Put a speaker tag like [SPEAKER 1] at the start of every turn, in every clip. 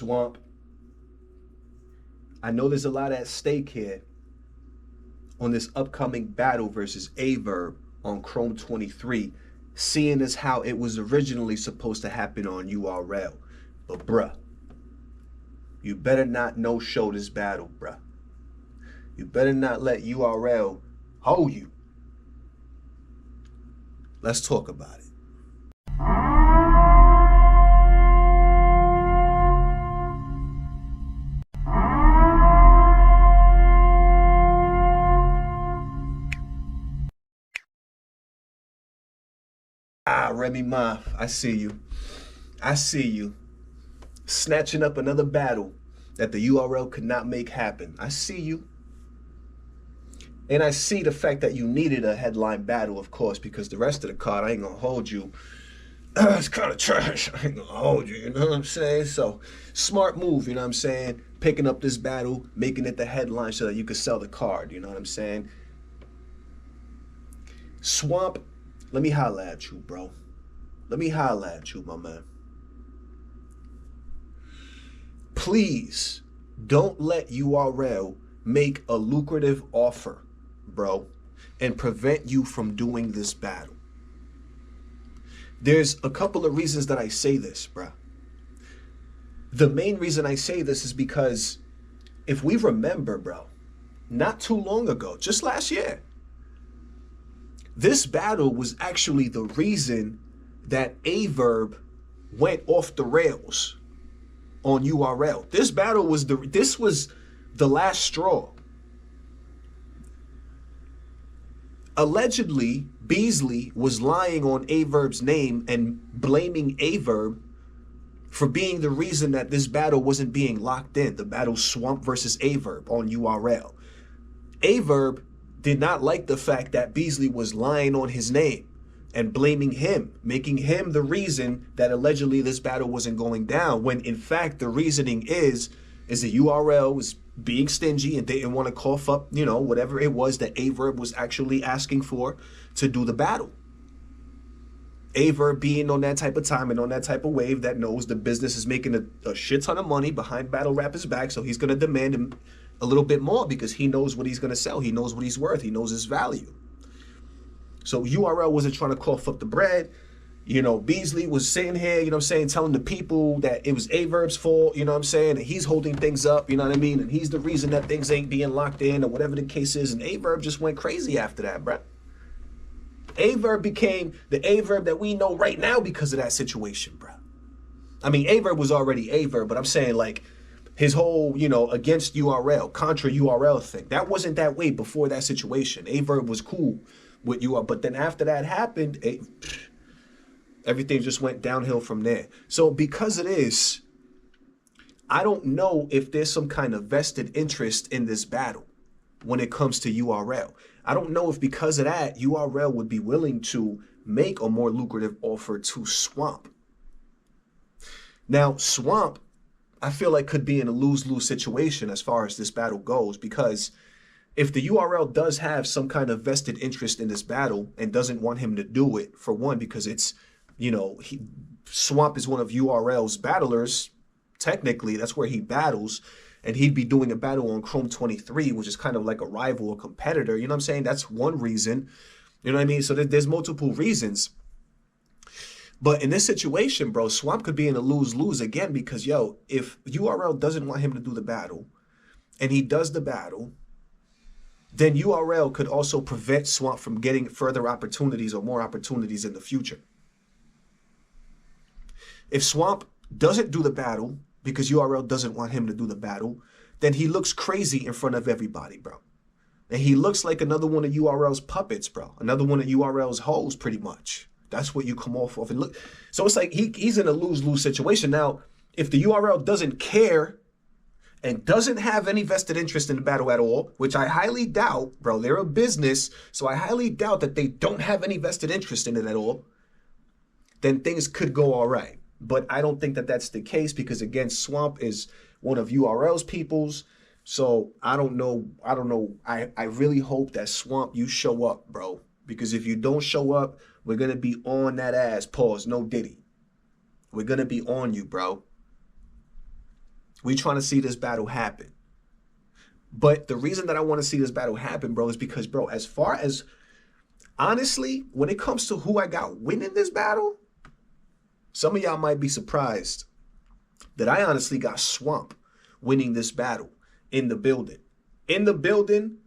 [SPEAKER 1] Swamp, I know there's a lot at stake here on this upcoming battle versus Verb on Chrome 23, seeing as how it was originally supposed to happen on URL. But bruh, you better not no-show this battle, bruh. You better not let URL hold you. Let's talk about it. Remy Ma, I see you. I see you. Snatching up another battle that the URL could not make happen. I see you. And I see the fact that you needed a headline battle, of course, because the rest of the card, I ain't gonna hold you. It's kind of trash. I ain't gonna hold you, you know what I'm saying? So, smart move, you know what I'm saying? Picking up this battle, making it the headline so that you could sell the card, you know what I'm saying? Swamp, let me holla at you, bro. Let me holla at you, my man. Please don't let URL make a lucrative offer, bro, and prevent you from doing this battle. There's a couple of reasons that I say this, bro. The main reason I say this is because if we remember, bro, not too long ago, just last year, this battle was actually the reason that Verb went off the rails on URL. This battle was the last straw. Allegedly, Beasley was lying on Verb's name and blaming Verb for being the reason that this battle wasn't being locked in. The battle Swamp versus Verb on URL. Verb did not like the fact that Beasley was lying on his name and blaming him, making him the reason that allegedly this battle wasn't going down, when in fact the reasoning is the URL was being stingy and didn't want to cough up, you know, whatever it was that Verb was actually asking for to do the battle. Verb being on that type of time and on that type of wave that knows the business is making a shit ton of money behind battle rappers' back, so he's going to demand him a little bit more because he knows what he's going to sell. He knows what he's worth. He knows his value. So URL wasn't trying to cough up the bread. You know, Beasley was sitting here, you know what I'm saying, telling the people that it was Verb's fault, you know what I'm saying, and he's holding things up, you know what I mean, and he's the reason that things ain't being locked in or whatever the case is, and Verb just went crazy after that, bruh. Verb became the Verb that we know right now because of that situation, bruh. I mean, Verb was already Verb, but I'm saying, like, his whole, you know, against URL, contra URL thing, that wasn't that way before that situation. Verb was cool with URL, but then after that happened, everything just went downhill from there. So because of this, I don't know if there's some kind of vested interest in this battle when it comes to URL. I don't know if because of that, URL would be willing to make a more lucrative offer to Swamp. Now, Swamp, I feel like could be in a lose-lose situation as far as this battle goes, because if the URL does have some kind of vested interest in this battle and doesn't want him to do it, for one, because it's, you know, Swamp is one of URL's battlers. Technically, that's where he battles, and he'd be doing a battle on Chrome 23, which is kind of like a rival, a competitor. You know what I'm saying? That's one reason. You know what I mean? So there's multiple reasons. But in this situation, bro, Swamp could be in a lose-lose again because, yo, if URL doesn't want him to do the battle and he does the battle, then URL could also prevent Swamp from getting further opportunities or more opportunities in the future. If Swamp doesn't do the battle because URL doesn't want him to do the battle, then he looks crazy in front of everybody, bro. And he looks like another one of URL's puppets, bro. Another one of URL's hoes, pretty much. That's what you come off of. And look, so it's like he's in a lose-lose situation. Now, if the URL doesn't care and doesn't have any vested interest in the battle at all, which I highly doubt, bro, they're a business, so I highly doubt that they don't have any vested interest in it at all, then things could go all right. But I don't think that that's the case because, again, Swamp is one of URL's peoples. So I don't know. I really hope that Swamp, you show up, bro. Because if you don't show up, we're going to be on that ass. Pause. No Diddy. We're going to be on you, bro. We trying to see this battle happen. But the reason that I want to see this battle happen, bro, is because, bro, as far as, honestly, when it comes to who I got winning this battle, some of y'all might be surprised that I honestly got Swamp winning this battle in the building. In the building,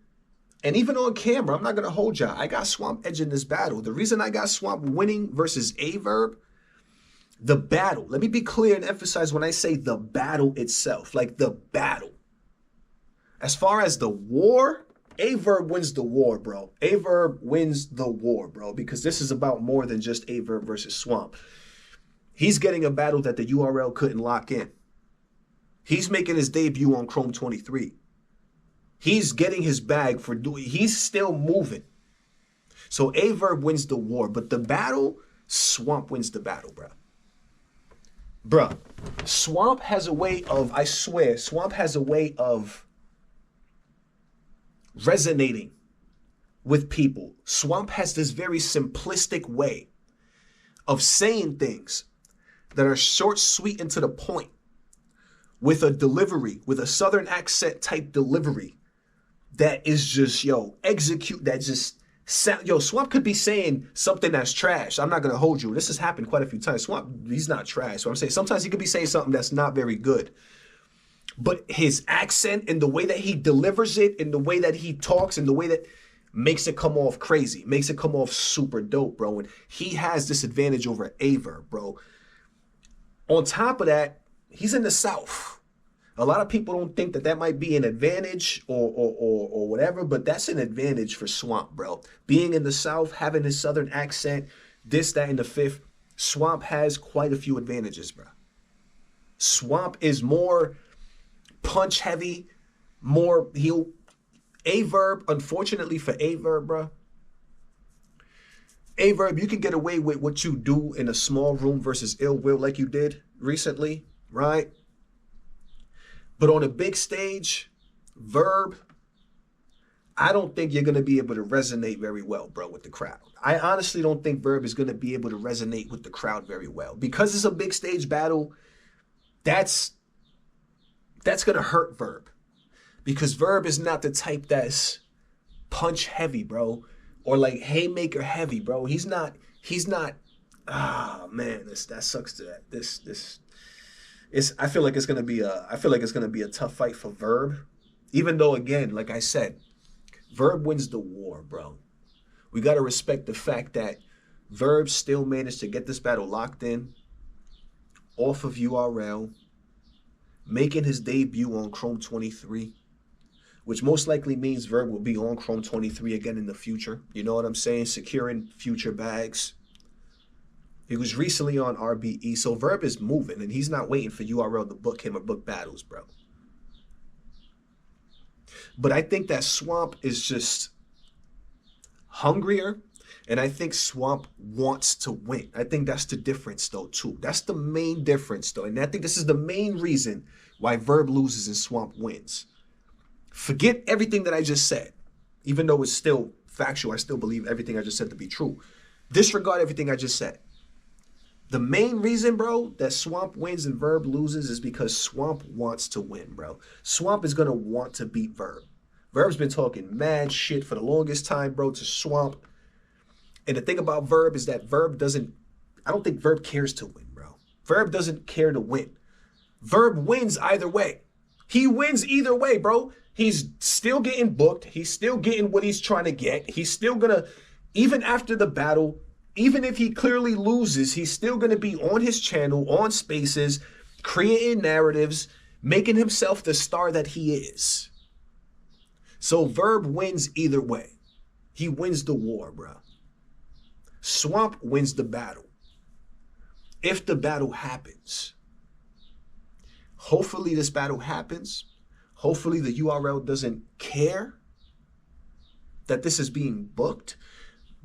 [SPEAKER 1] and even on camera, I'm not going to hold y'all. I got Swamp edging this battle. The reason I got Swamp winning versus Verb, the battle. Let me be clear and emphasize when I say the battle itself, like the battle. As far as the war, Verb wins the war, bro. Verb wins the war, bro, because this is about more than just Verb versus Swamp. He's getting a battle that the URL couldn't lock in. He's making his debut on Chrome 23. He's getting his bag for doing, he's still moving. So Verb wins the war, but the battle, Swamp wins the battle, bro. Bruh, Swamp has a way of, I swear, Swamp has a way of resonating with people. Swamp has this very simplistic way of saying things that are short, sweet, and to the point, with a delivery, with a Southern accent type delivery that is just, yo, execute, that just sound. Yo, Swamp could be saying something that's trash. I'm not going to hold you. This has happened quite a few times. Swamp, he's not trash. So I'm saying sometimes he could be saying something that's not very good. But his accent and the way that he delivers it and the way that he talks and the way that makes it come off crazy, makes it come off super dope, bro. And he has this advantage over Verb, bro. On top of that, he's in the South. A lot of people don't think that that might be an advantage or whatever, but that's an advantage for Swamp, bro. Being in the South, having his Southern accent, this, that, and the fifth, Swamp has quite a few advantages, bro. Swamp is more punch heavy, more, Verb, unfortunately for Verb, bro. Verb, you can get away with what you do in a small room versus Ill Will like you did recently, right? But on a big stage, Verb, I don't think you're going to be able to resonate very well, bro, with the crowd. I honestly don't think Verb is going to be able to resonate with the crowd very well. Because it's a big stage battle, that's going to hurt Verb. Because Verb is not the type that's punch heavy, bro. Or like haymaker heavy, bro. He's not, ah, man, that sucks to that. I feel like it's gonna be a tough fight for Verb. Even though, again, like I said, Verb wins the war, bro. We gotta respect the fact that Verb still managed to get this battle locked in off of URL, making his debut on Chrome 23, which most likely means Verb will be on Chrome 23 again in the future. You know what I'm saying? Securing future bags. He was recently on RBE, so Verb is moving, and he's not waiting for URL to book him or book battles, bro. But I think that Swamp is just hungrier, and I think Swamp wants to win. I think that's the difference, though, too. That's the main difference, though, and I think this is the main reason why Verb loses and Swamp wins. Forget everything that I just said. Even though it's still factual, I still believe everything I just said to be true. Disregard everything I just said. The main reason, bro, that Swamp wins and Verb loses is because Swamp wants to win, bro. Swamp is going to want to beat Verb. Verb's been talking mad shit for the longest time, bro, to Swamp. And the thing about Verb is that I don't think Verb cares to win, bro. Verb doesn't care to win. Verb wins either way. He wins either way, bro. He's still getting booked. He's still getting what he's trying to get. He's still going to, even after the battle, even if he clearly loses, he's still going to be on his channel, on Spaces, creating narratives, making himself the star that he is. So Verb wins either way. He wins the war, bro. Swamp wins the battle. If the battle happens, hopefully this battle happens. Hopefully the URL doesn't care that this is being booked.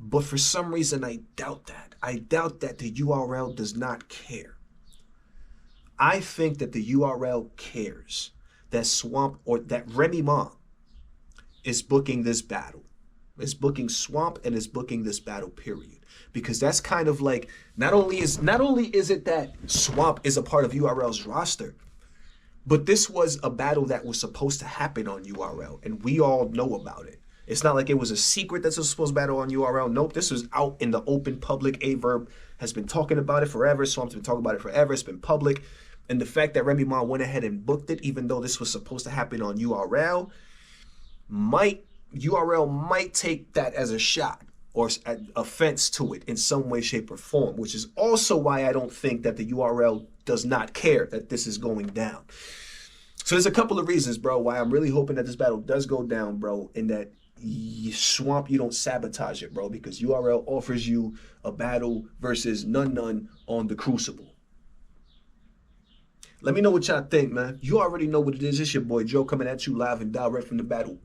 [SPEAKER 1] But for some reason, I doubt that. I doubt that the URL does not care. I think that the URL cares that Swamp or that Remy Ma is booking this battle. Is booking Swamp and is booking this battle, period. Because that's kind of like, not only is it that Swamp is a part of URL's roster, But this was a battle that was supposed to happen on URL, and we all know about it. It's not like it was a secret that's supposed to battle on URL. Nope, this was out in the open public. Verb has been talking about it forever. Swamp's been talking about it forever. It's been public. And the fact that Remy Ma went ahead and booked it, even though this was supposed to happen on URL, URL might take that as a shot or offense to it in some way, shape, or form, which is also why I don't think that the URL does not care that this is going down. So there's a couple of reasons, bro, why I'm really hoping that this battle does go down, bro, and that Swamp, you don't sabotage it, bro, because URL offers you a battle versus None on the Crucible. Let me know what y'all think, man. You already know what it is. It's your boy Joe coming at you live and direct from the battle.